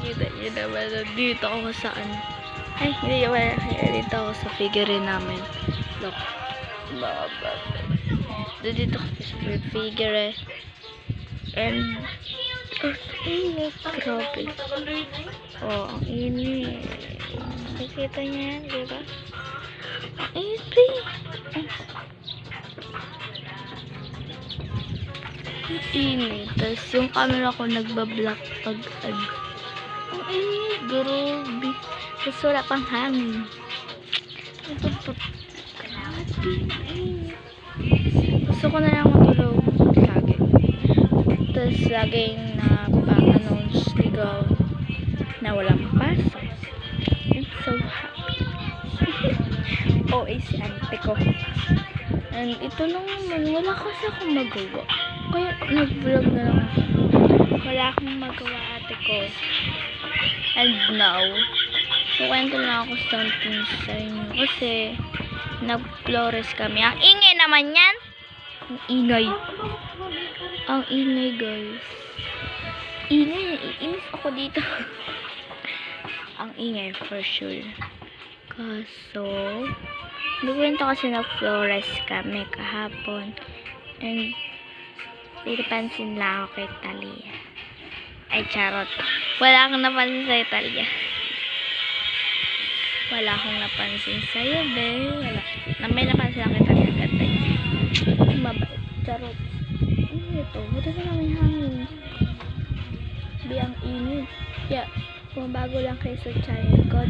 Kita nyo naman, dito ako sa ano. Ay, hindi naman. Dito ako sa figure namin. Look. Dito ako sa figure. And, init. Grabe. Oh, ang init. Nakikita nyo yan, diba? Ang init, pre. Ang init. Tapos yung camera ko nagbablock pag ano. Ang init, grabe. Tapos wala pang hangin. Grabe, init. Gusto ko na lang matulog lagi. Tapos laging napa-announce ligaw na walang pasok. I'm so happy. Si ante ko. And ito lang naman, wala kasi akong magawa. Kaya nag-vlog na lang ako. Wala akong magawa, ate ko. And now, kukwento lang ako something sa inyo. Kasi, nag-flores kami. Ang ingay naman yan! Ang ingay. Ang ingay, guys. Ingay. Iinis ako dito. Ang ingay, for sure. Kaso, nagkwento kasi nag-flores kami kahapon. And, pinapansin lang ako kay Talia. Ay, charot. Wala akong napansin sa'yo, Talia. Wala akong napansin sa'yo, be. Wala. May napansin ako kay Talia. Ganda niya. Mabait. Charot. Ano ito? Buta na namin hangin. Be, ang init. Yeah. Kung bago lang kayo sa channel ko,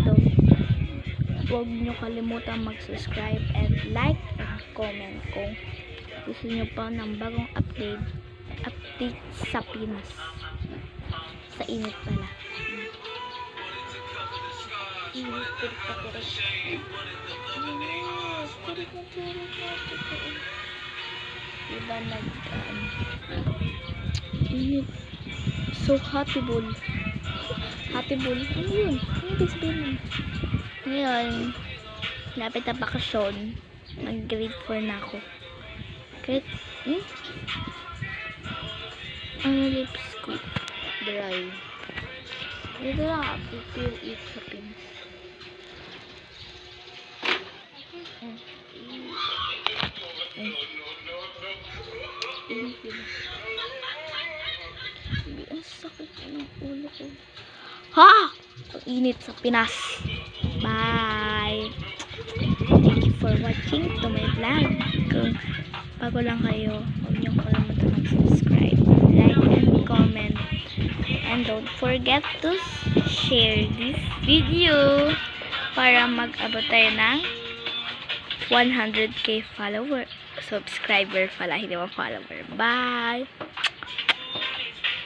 huwag nyo kalimutan mag-subscribe and like and comment kung gusto nyo pa ng bagong update sa Pinas. Sa init pala. Init, tirik. Diba init. So, hatibol. Hatibol. Ano yun? Ano yung sabihin? Ngayon, lapit na bakasyon. Mag-grade 4 na ako. Grade, ano lips ko? Dry. Dito lang ako. Feel it sa Pinas. Ang sakit ng ulo ko. Ha! Ang init sa Pinas. Bye! Thank you for watching to my vlog. Kung bago lang kayo, huwag niyong kalimutan mag-subscribe, like, and comment. And don't forget to share this video para mag-abot tayo ng 100k follower. Subscriber pala, hindi mo follower. Bye!